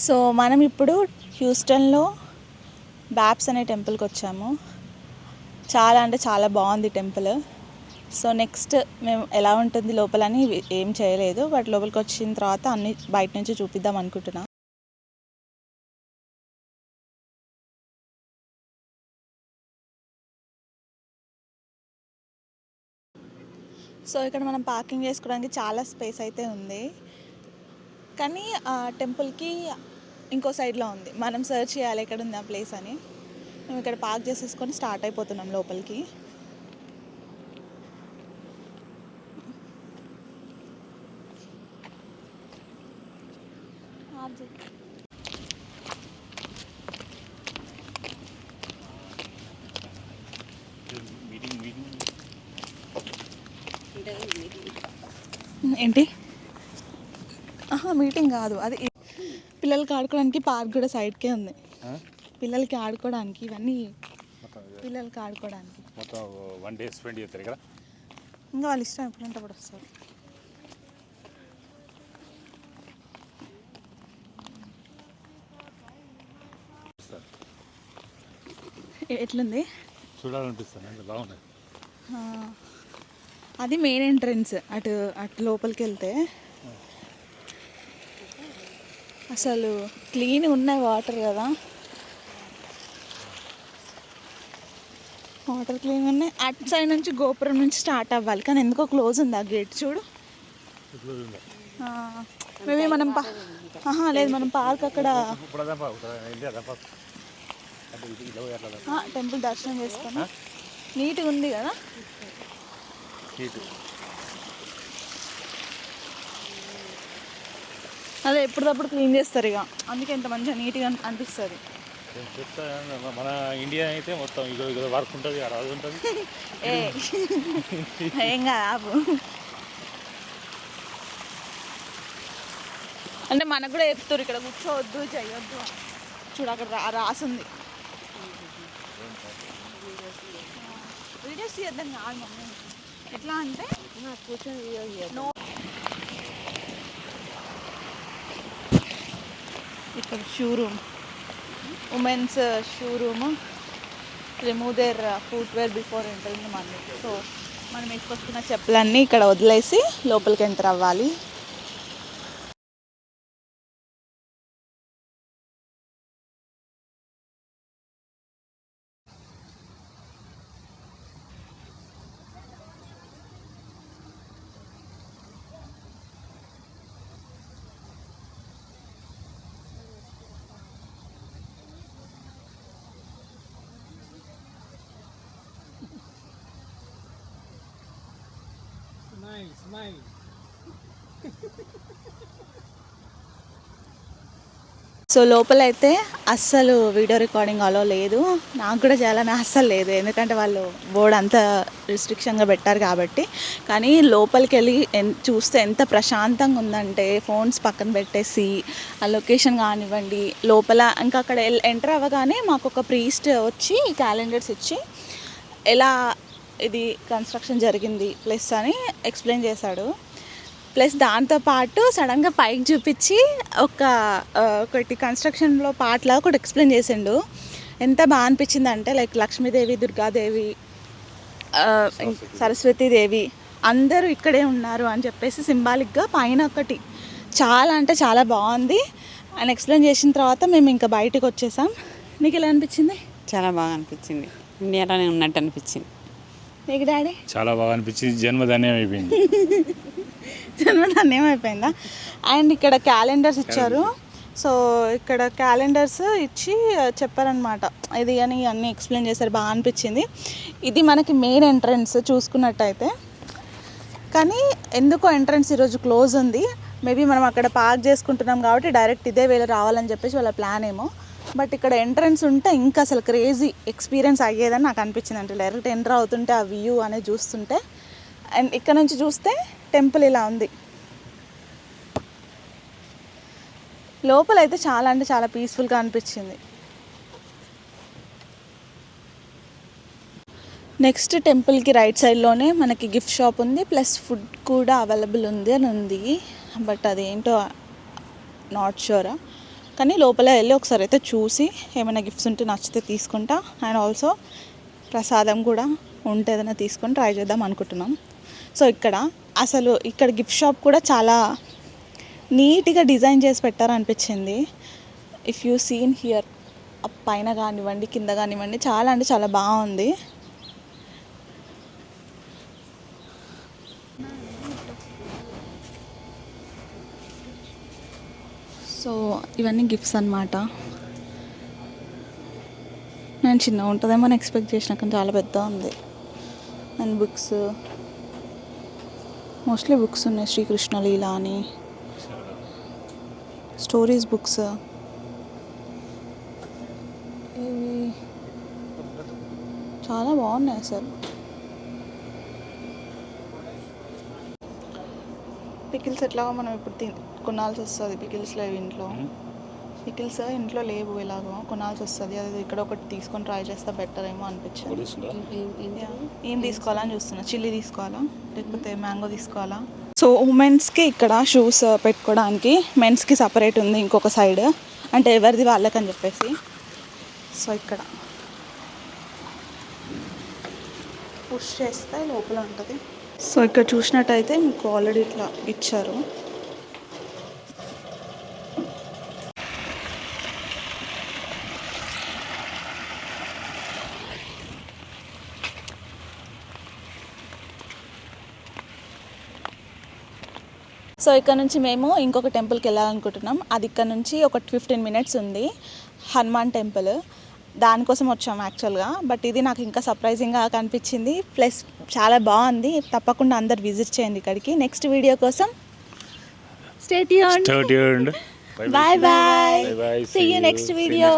So మనం ఇప్పుడు హ్యూస్టన్లో బ్యాప్స్ అనే టెంపుల్కి వచ్చాము. చాలా అంటే చాలా బాగుంది టెంపుల్. సో నెక్స్ట్ మేము ఎలా ఉంటుంది లోపలని ఏం చేయలేదు, బట్ లోపలికి వచ్చిన తర్వాత అన్ని బయట నుంచి చూపిద్దాం అనుకుంటున్నాం. సో ఇక్కడ మనం పార్కింగ్ చేసుకోవడానికి చాలా స్పేస్ అయితే ఉంది, కానీ ఆ టెంపుల్కి ఇంకో సైడ్లో ఉంది. మనం సర్చ్ చేయాలి ఎక్కడ ఉంది ఆ ప్లేస్ అని. మేము ఇక్కడ పార్క్ చేసేసుకొని స్టార్ట్ అయిపోతున్నాం లోపలికి. ఏంటి? మీటింగ్ కాదు, అది పిల్లలకి ఆడుకోవడానికి పార్క్ కూడా సైడ్కే ఉంది. పిల్లలకి ఆడుకోవడానికి ఇవన్నీ పిల్లలకి ఆడుకోవడానికి మొత్తం 1 డే స్పెండ్ చేస్తారు ఇక్కడ. ఇంకా వాళ్ళ ఇష్టం ఎప్పుడంటే అప్పుడు వస్తారు. ఎట్లుంది చూడాలనిపిస్తుంది, బాగుంది. అది మెయిన్ ఎంట్రన్స్. అటు లోపలికి వెళ్తే అసలు క్లీన్ ఉన్నాయి వాటర్ కదా, వాటర్ క్లీన్ ఉన్నాయి. అటు సైడ్ నుంచి గోపురం నుంచి స్టార్ట్ అవ్వాలి, కానీ ఎందుకో క్లోజ్ ఉంది ఆ గేట్. చూడు, మేబీ మనం లేదు, మనం పార్క్ అక్కడ టెంపుల్ దర్శనం చేసుకొని నీట్గా ఉంది కదా. అదే ఎప్పటికప్పుడు క్లీన్ చేస్తారు ఇక, అందుకే ఎంత మంచిగా నీట్గా అనిపిస్తుంది. మన ఇండియా అయితే మొత్తం వర్క్ ఉంటుంది, అది ఉంటుంది. ఏం కాదు ఆపు. అంటే మనకు కూడా చెప్తారు ఇక్కడ కూర్చోవద్దు చేయొద్దు. చూడు అక్కడ రాసింది. వీడియోస్ తీయద్దని కాదు మమ్మీ, ఎట్లా అంటే కూర్చొని ఇక్కడ showroom, women's showroom. Remove there footwear before entering మనీ. సో మనం వేసుకొచ్చుకున్న చెప్పులన్నీ ఇక్కడ వదిలేసి లోపలికి ఎంటర్ అవ్వాలి. Smile. సో లోపలైతే అస్సలు వీడియో రికార్డింగ్ అలో లేదు. నాకు కూడా చేయాలని అస్సలు లేదు, ఎందుకంటే వాళ్ళు బోర్డు అంతా రిస్ట్రిక్షన్గా పెట్టారు కాబట్టి. కానీ లోపలికి వెళ్ళి చూస్తే ఎంత ప్రశాంతంగా ఉందంటే, ఫోన్స్ పక్కన పెట్టేసి ఆ లొకేషన్ కానివ్వండి, లోపల ఇంకా అక్కడ ఎంటర్ అవ్వగానే మాకు ఒక ప్రీస్ట్ వచ్చి క్యాలెండర్స్ ఇచ్చి ఎలా ఇది కన్స్ట్రక్షన్ జరిగింది ప్లస్ అని ఎక్స్ప్లెయిన్ చేశాడు. ప్లస్ దాంతోపాటు సడన్గా పైకి చూపించి ఒకటి కన్స్ట్రక్షన్లో పార్ట్లా ఒకటి ఎక్స్ప్లెయిన్ చేసిండు. ఎంత బాగా అనిపించింది అంటే, లైక్ లక్ష్మీదేవి, దుర్గాదేవి, సరస్వతీదేవి అందరూ ఇక్కడే ఉన్నారు అని చెప్పేసి సింబాలిక్గా పైన ఒకటి చాలా అంటే చాలా బాగుంది. అని ఎక్స్ప్లెయిన్ చేసిన తర్వాత మేము ఇంకా బయటకు వచ్చేసాం. నీకు ఎలా అనిపించింది? చాలా బాగా అనిపించింది, ఇండియాలోనే ఉన్నట్టు అనిపించింది. నీకు డాడీ? చాలా బాగా అనిపించింది, జన్మధన్యం అయిపోయింది. జన్మధన్యం అయిపోయిందా? అండ్ ఇక్కడ క్యాలెండర్స్ ఇచ్చారు. సో ఇక్కడ క్యాలెండర్స్ ఇచ్చి చెప్పారనమాట ఇది అని అన్నీ ఎక్స్ప్లెయిన్ చేశారు. బాగా అనిపించింది. ఇది మనకి మెయిన్ ఎంట్రన్స్ చూసుకున్నట్టయితే, కానీ ఎందుకో ఎంట్రన్స్ ఈరోజు క్లోజ్ ఉంది. మేబీ మనం అక్కడ పార్క్ చేసుకుంటున్నాం కాబట్టి డైరెక్ట్ ఇదే వేళ రావాలని చెప్పేసి వాళ్ళ ప్లాన్ ఏమో. బట్ ఇక్కడ ఎంట్రన్స్ ఉంటే ఇంకా అసలు క్రేజీ ఎక్స్పీరియన్స్ అయ్యేదని నాకు అనిపించింది. అంటే డైరెక్ట్ ఎంటర్ అవుతుంటే ఆ వ్యూ అనేది చూస్తుంటే, అండ్ ఇక్కడ నుంచి చూస్తే టెంపుల్ ఇలా ఉంది. లోపలైతే చాలా అంటే చాలా పీస్ఫుల్గా అనిపించింది. నెక్స్ట్ టెంపుల్కి రైట్ సైడ్లోనే మనకి గిఫ్ట్ షాప్ ఉంది, ప్లస్ ఫుడ్ కూడా అవైలబుల్ ఉంది అని ఉంది. బట్ అదేంటో నాట్ షూర్. కానీ లోపల వెళ్ళి ఒకసారి అయితే చూసి ఏమైనా గిఫ్ట్స్ ఉంటే నచ్చితే తీసుకుంటా. అండ్ ఆల్సో ప్రసాదం కూడా ఉంటే ఏదైనా తీసుకొని ట్రై చేద్దాం అనుకుంటున్నాం. సో ఇక్కడ గిఫ్ట్ షాప్ కూడా చాలా నీట్గా డిజైన్ చేసి పెట్టారనిపించింది. ఇఫ్ యూ సీన్ హియర్ పైన కానివ్వండి కింద కానివ్వండి చాలా అంటే చాలా బాగుంది. సో ఇవన్నీ గిఫ్ట్స్ అన్నమాట. నేను చిన్నగా ఉంటుందేమో అని ఎక్స్పెక్ట్ చేసిన, కానీ చాలా పెద్ద ఉంది. అండ్ బుక్స్, మోస్ట్లీ బుక్స్ ఉన్నాయి. శ్రీకృష్ణ లీలా అని స్టోరీస్ బుక్స్. ఇవి చాలా బాగున్నాయి అసలు. పికిల్స్ ఎట్లాగో మనం ఇప్పుడు కొనాల్సి వస్తుంది. పికిల్స్ లేవు ఇంట్లో, పికిల్స్ ఇంట్లో లేవు, ఎలాగో కొనాల్సి వస్తుంది. అది ఇక్కడ ఒకటి తీసుకొని ట్రై చేస్తే బెటర్ ఏమో అనిపించింది. ఏం తీసుకోవాలని చూస్తున్నా. చిల్లీ తీసుకోవాలా లేకపోతే మ్యాంగో తీసుకోవాలా? సో ఉమెన్స్కి ఇక్కడ షూస్ పెట్టుకోవడానికి, మెన్స్కి సపరేట్ ఉంది ఇంకొక సైడ్, అంటే ఎవరిది వాళ్ళకని చెప్పేసి. సో ఇక్కడ పుష్ చేస్తే లోపల ఉంటుంది. సో ఇక్కడ చూసినట్టయితే మీకు ఆల్రెడీ ఇట్లా ఇచ్చారు. సో ఇక్కడ నుంచి మేము ఇంకొక టెంపుల్కి వెళ్ళాలనుకుంటున్నాం. అది ఇక్కడ నుంచి ఒక 15 minutes ఉంది, హనుమాన్ టెంపుల్. దానికోసం వచ్చాము యాక్చువల్గా. బట్ ఇది నాకు ఇంకా సర్ప్రైజింగ్గా కనిపించింది, ప్లస్ చాలా బాగుంది. తప్పకుండా అందరు విజిట్ చేయండి ఇక్కడికి. నెక్స్ట్ వీడియో కోసం stay tuned. Stay tuned. Bye bye. Bye bye. See you next video.